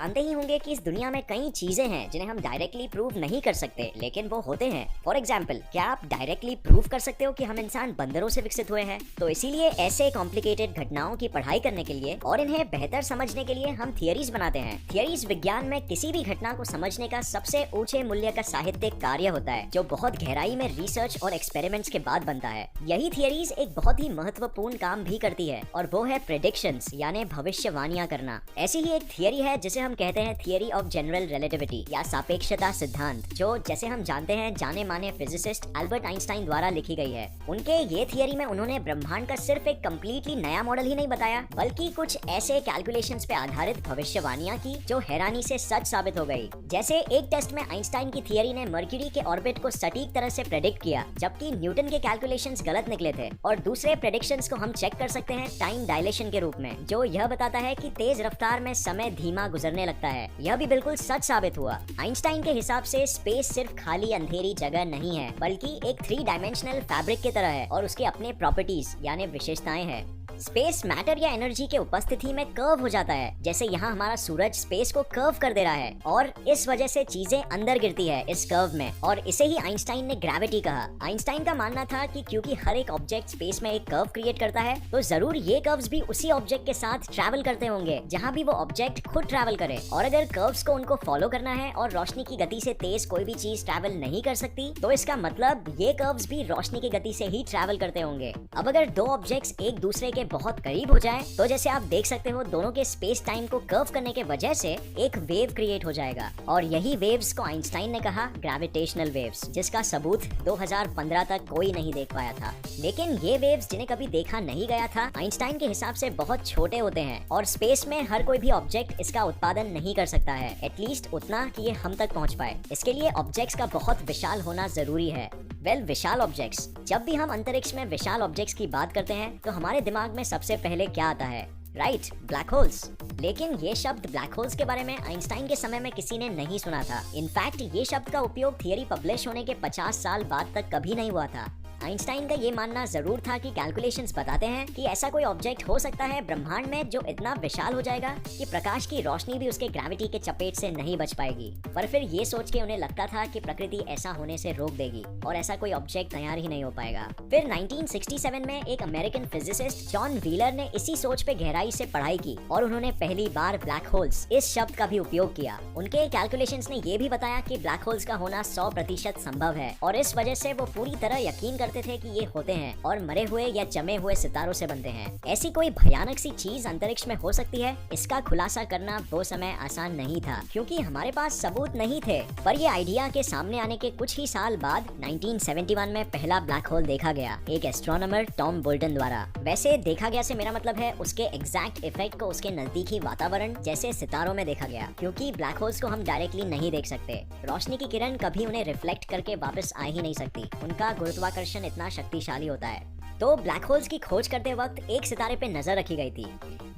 जानते ही होंगे कि इस दुनिया में कई चीजें हैं जिन्हें हम डायरेक्टली प्रूव नहीं कर सकते, लेकिन वो होते हैं। फॉर एग्जाम्पल, क्या आप डायरेक्टली प्रूव कर सकते हो कि हम इंसान बंदरों से विकसित हुए हैं? तो इसीलिए ऐसे कॉम्प्लिकेटेड घटनाओं की पढ़ाई करने के लिए और इन्हें बेहतर समझने के लिए हम थियरीज बनाते हैं। थियरीज विज्ञान में किसी भी घटना को समझने का सबसे ऊंचे मूल्य का साहित्यिक कार्य होता है, जो बहुत गहराई में रिसर्च और एक्सपेरिमेंट्स के बाद बनता है। यही थियरीज एक बहुत ही महत्वपूर्ण काम भी करती है, और वो है प्रेडिक्शंस, यानी भविष्यवाणियां करना। ऐसी ही एक थियरी है जिसे हम कहते हैं थियरी ऑफ जनरल रिलेटिविटी या सापेक्षता सिद्धांत, जो जैसे हम जानते हैं जाने माने फिजिसिस्ट अल्बर्ट आइंस्टाइन द्वारा लिखी गई है। उनके ये थियरी में उन्होंने ब्रह्मांड का सिर्फ एक कम्प्लीटली नया मॉडल ही नहीं बताया, बल्कि कुछ ऐसे कैलकुलेशंस पे आधारित भविष्यवाणियां की जो हैरानी से सच साबित हो गई। जैसे एक टेस्ट में आइंस्टाइन की थियरी ने मर्क्यूरी के ऑर्बिट को सटीक तरह से प्रेडिक्ट किया, जबकि न्यूटन के कैलकुलेशंस गलत निकले थे। और दूसरे प्रेडिक्शंस को हम चेक कर सकते हैं टाइम डायलेशन के रूप में, जो यह बताता है कि तेज रफ्तार में समय धीमा गुजरने लगता है। यह भी बिल्कुल सच साबित हुआ। आइंस्टाइन के हिसाब से स्पेस सिर्फ खाली अंधेरी जगह नहीं है, बल्कि एक 3 डायमेंशनल फैब्रिक की तरह है और उसके अपने प्रॉपर्टीज यानी विशेषताएं हैं। स्पेस मैटर या एनर्जी के उपस्थिति में कर्व हो जाता है, जैसे यहाँ हमारा सूरज स्पेस को कर्व कर दे रहा है और इस वजह से चीजें अंदर गिरती है इस कर्व में, और इसे ही आइंस्टाइन ने ग्रेविटी कहा। आइंस्टाइन का मानना था कि क्योंकि हर एक ऑब्जेक्ट स्पेस में एक कर्व क्रिएट करता है, तो जरूर ये कर्व्स भी उसी ऑब्जेक्ट के साथ ट्रैवल करते होंगे जहाँ भी वो ऑब्जेक्ट खुद ट्रैवल करे। और अगर कर्व्स को उनको फॉलो करना है और रोशनी की गति से तेज कोई भी चीज ट्रैवल नहीं कर सकती, तो इसका मतलब ये कर्व्स भी रोशनी की गति से ही ट्रैवल करते होंगे। अब अगर दो ऑब्जेक्ट्स एक दूसरे के बहुत करीब हो जाए, तो जैसे आप देख सकते हो दोनों के स्पेस टाइम को कर्व करने के वजह से एक वेव क्रिएट हो जाएगा, और यही वेव्स को आइंस्टाइन ने कहा ग्रेविटेशनल वेव्स, जिसका सबूत 2015 तक कोई नहीं देख पाया था। लेकिन ये वेव्स जिन्हें कभी देखा नहीं गया था, आइंस्टाइन के हिसाब से बहुत छोटे होते हैं और स्पेस में हर कोई भी ऑब्जेक्ट इसका उत्पादन नहीं कर सकता है, एटलीस्ट उतना कि ये हम तक पहुंच पाए। इसके लिए ऑब्जेक्ट्स का बहुत विशाल होना जरूरी है। विशाल ऑब्जेक्ट्स। जब भी हम अंतरिक्ष में विशाल ऑब्जेक्ट्स की बात करते हैं, तो हमारे दिमाग में सबसे पहले क्या आता है? Right, black holes. लेकिन ये शब्द ब्लैक होल्स के बारे में आइंस्टाइन के समय में किसी ने नहीं सुना था। इनफैक्ट ये शब्द का उपयोग थियरी पब्लिश होने के 50 साल बाद तक कभी नहीं हुआ था। आइंस्टाइन का ये मानना जरूर था कि कैलकुलेशंस बताते हैं कि ऐसा कोई ऑब्जेक्ट हो सकता है ब्रह्मांड में जो इतना विशाल हो जाएगा कि प्रकाश की रोशनी भी उसके ग्रेविटी के चपेट से नहीं बच पाएगी। पर फिर ये सोच के उन्हें लगता था कि प्रकृति ऐसा होने से रोक देगी और ऐसा कोई ऑब्जेक्ट तैयार ही नहीं हो पाएगा। फिर 1967 में एक अमेरिकन फिजिसिस्ट जॉन व्हीलर ने इसी सोच पे गहराई से पढ़ाई की और उन्होंने पहली बार ब्लैक होल्स इस शब्द का भी उपयोग किया। उनके कैलकुलेशंस ने ये भी बताया कि ब्लैक होल्स का होना 100% संभव है, और इस वजह से वो पूरी तरह यकीन करते थे कि ये होते हैं और मरे हुए या जमे हुए सितारों से बनते हैं। ऐसी कोई भयानक सी चीज अंतरिक्ष में हो सकती है, इसका खुलासा करना वो समय आसान नहीं था, क्योंकि हमारे पास सबूत नहीं थे। पर ये आइडिया के सामने आने के कुछ ही साल बाद 1971 में पहला ब्लैक होल देखा गया, एक एस्ट्रोनॉमर टॉम बोल्टन द्वारा। वैसे देखा गया से मेरा मतलब है उसके एग्जैक्ट इफेक्ट को उसके नजदीकी वातावरण जैसे सितारों में देखा गया, क्योंकि ब्लैक होल्स को हम डायरेक्टली नहीं देख सकते। रोशनी की किरण कभी उन्हें रिफ्लेक्ट करके वापस आ ही नहीं सकती, उनका गुरुत्वाकर्षण इतना शक्तिशाली होता है। तो ब्लैक होल्स की खोज करते वक्त एक सितारे पे नजर रखी गई थी,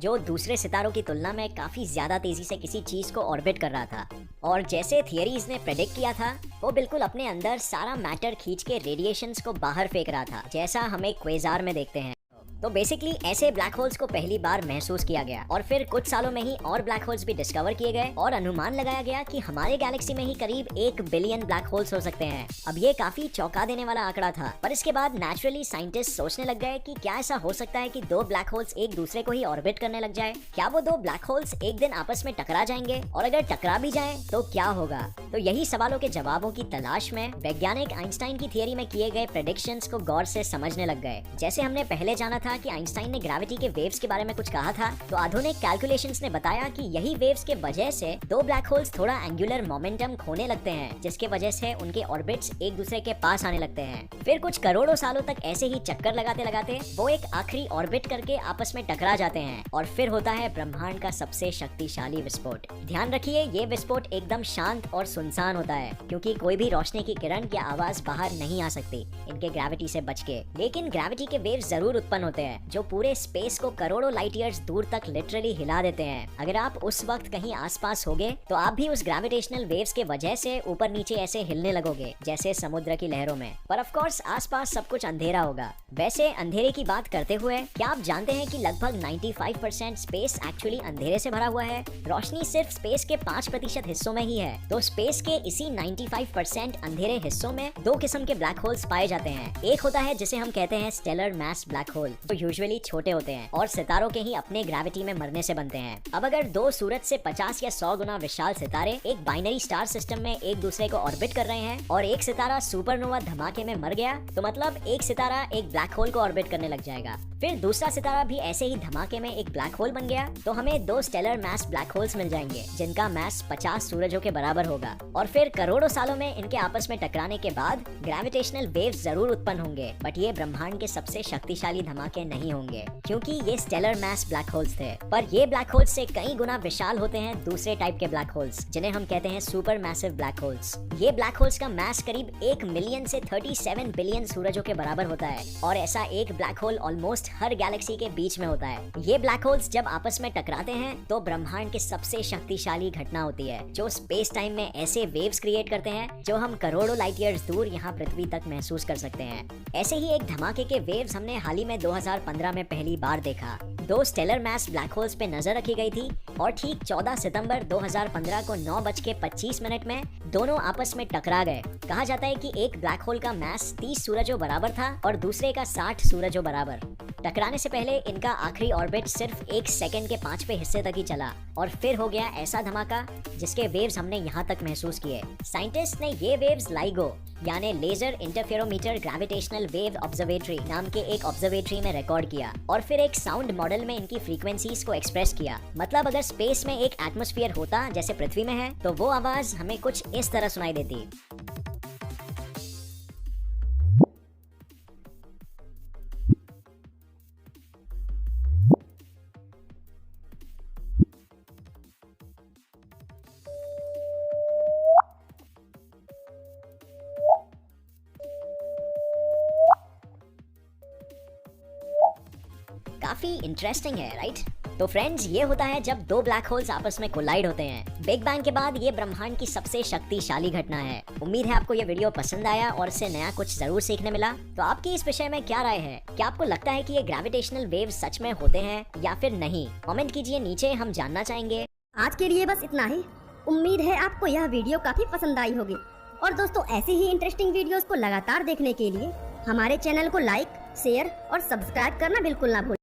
जो दूसरे सितारों की तुलना में काफी ज्यादा तेजी से किसी चीज को ऑर्बिट कर रहा था, और जैसे थियरीज ने प्रेडिक्ट किया था, वो बिल्कुल अपने अंदर सारा मैटर खींच के रेडिएशंस को बाहर फेंक रहा था, जैसा हमें क्वेजार में देखते हैं। तो बेसिकली ऐसे ब्लैक होल्स को पहली बार महसूस किया गया, और फिर कुछ सालों में ही और ब्लैक होल्स भी डिस्कवर किए गए, और अनुमान लगाया गया कि हमारे गैलेक्सी में ही करीब 1 बिलियन ब्लैक होल्स हो सकते हैं। अब ये काफी चौंका देने वाला आंकड़ा था, पर इसके बाद नेचुरली साइंटिस्ट सोचने लग गए कि क्या ऐसा हो सकता है कि 2 ब्लैक होल्स एक दूसरे को ही ऑर्बिट करने लग जाए? क्या वो 2 ब्लैक होल्स एक दिन आपस में टकरा जाएंगे, और अगर टकरा भी जाए तो क्या होगा? तो यही सवालों के जवाबों की तलाश में वैज्ञानिक आइंस्टाइन की थियरी में किए गए प्रेडिक्शंस को गौर से समझने लग गए। जैसे हमने पहले जाना था कि आइंस्टाइन ने ग्रेविटी के वेव्स के बारे में कुछ कहा था, तो आधुनिक कैलकुलेशंस ने बताया कि यही वेव्स के वजह से 2 ब्लैक होल्स थोड़ा एंगुलर मोमेंटम खोने लगते हैं, जिसके वजह से उनके ऑर्बिट्स एक दूसरे के पास आने लगते हैं। फिर कुछ करोड़ों सालों तक ऐसे ही चक्कर लगाते लगाते वो एक आखिरी ऑर्बिट करके आपस में टकरा जाते हैं, और फिर होता है ब्रह्मांड का सबसे शक्तिशाली विस्फोट। ध्यान रखिए, ये विस्फोट एकदम शांत और सुनसान होता है, क्योंकि कोई भी रोशनी की किरण या आवाज बाहर नहीं आ सकती इनके ग्रेविटी से बच के। लेकिन ग्रेविटी के वेव्स जरूर उत्पन्न होते होते हैं जो पूरे स्पेस को करोड़ों लाइट ईयर्स दूर तक लिटरली हिला देते हैं। अगर आप उस वक्त कहीं आसपास होगे तो आप भी उस ग्रेविटेशनल वेव्स के वजह से ऊपर नीचे ऐसे हिलने लगोगे जैसे समुद्र की लहरों में। पर ऑफ कोर्स आसपास सब कुछ अंधेरा होगा। वैसे अंधेरे की बात करते हुए क्या आप जानते हैं कि लगभग 95% स्पेस एक्चुअली अंधेरे से भरा हुआ है। रोशनी सिर्फ स्पेस के 5% हिस्सों में ही है। तो स्पेस के इसी 95% अंधेरे हिस्सों में दो किस्म के ब्लैक होल्स पाए जाते हैं। एक होता है जिसे हम कहते हैं स्टेलर मैस ब्लैक होल, जो यूजुअली छोटे होते हैं और सितारों के ही अपने ग्रेविटी में मरने से बनते हैं। अब अगर दो सूरज से 50 या 100 गुना विशाल सितारे एक बाइनरी स्टार सिस्टम में एक दूसरे को ऑर्बिट कर रहे हैं और एक सितारा सुपरनोवा धमाके में मर गया तो मतलब एक सितारा एक ब्लैक होल को ऑर्बिट करने लग जाएगा। फिर दूसरा सितारा भी ऐसे ही धमाके में एक ब्लैक होल बन गया तो हमें दो स्टेलर मैस ब्लैक होल्स मिल जाएंगे जिनका मैस 50 सूरजों के बराबर होगा। और फिर करोड़ों सालों में इनके आपस में टकराने के बाद ग्रेविटेशनल वेव्स जरूर उत्पन्न होंगे, बट ये ब्रह्मांड के सबसे शक्तिशाली धमाके नहीं होंगे क्योंकि ये स्टेलर मैस ब्लैक होल्स थे। पर ये ब्लैक होल्स से कई गुना विशाल होते हैं दूसरे टाइप के ब्लैक होल्स जिन्हें हम कहते हैं सुपर मैसिव ब्लैक होल्स। ये ब्लैक होल्स का मैस करीब 1 मिलियन से 37 बिलियन सूरजों के बराबर होता है और ऐसा एक ब्लैक होल ऑलमोस्ट हर गैलेक्सी के बीच में होता है। ये ब्लैक होल्स जब आपस में टकराते हैं तो ब्रह्मांड की सबसे शक्तिशाली घटना होती है जो स्पेस टाइम में ऐसे वेव्स क्रिएट करते हैं जो हम करोड़ों लाइट ईयर्स दूर यहाँ पृथ्वी तक महसूस कर सकते हैं। ऐसे ही एक धमाके के वेव्स हमने हाल ही में 2015 में पहली बार देखा। दो स्टेलर मैस ब्लैक होल्स पे नजर रखी गई थी और ठीक 14 सितंबर 2015 को 9:25 में दोनों आपस में टकरा गए। कहा जाता है कि एक ब्लैक होल का मैस 30 सूरजों बराबर था और दूसरे का 60 सूरजों बराबर। टकराने से पहले इनका आखिरी ऑर्बिट सिर्फ 1 सेकंड के 5वें हिस्से तक ही चला और फिर हो गया ऐसा धमाका जिसके वेव्स हमने यहाँ तक महसूस किए। साइंटिस्ट ने ये वेव्स लाइगो यानी laser interferometer gravitational wave observatory नाम के एक ऑब्जर्वेटरी में रिकॉर्ड किया और फिर एक साउंड मॉडल में इनकी फ्रीक्वेंसीज को एक्सप्रेस किया। मतलब अगर स्पेस में एक एटमॉस्फेयर होता जैसे पृथ्वी में है तो वो आवाज हमें कुछ इस तरह सुनाई देती। काफी इंटरेस्टिंग है, राइट? तो फ्रेंड्स, ये होता है जब दो ब्लैक होल्स आपस में कोलाइड होते हैं। बिग बैंग के बाद ये ब्रह्मांड की सबसे शक्तिशाली घटना है। उम्मीद है आपको ये वीडियो पसंद आया और इससे नया कुछ जरूर सीखने मिला। तो आपकी इस विषय में क्या राय है? क्या आपको लगता है कि ये ग्रेविटेशनल वेव सच में होते हैं या फिर नहीं? कमेंट कीजिए नीचे, हम जानना चाहेंगे। आज के लिए बस इतना ही। उम्मीद है आपको यह वीडियो काफी पसंद आई होगी। और दोस्तों, ऐसे ही इंटरेस्टिंग वीडियोस को लगातार देखने के लिए हमारे चैनल को लाइक, शेयर और सब्सक्राइब करना बिल्कुल ना भूलें।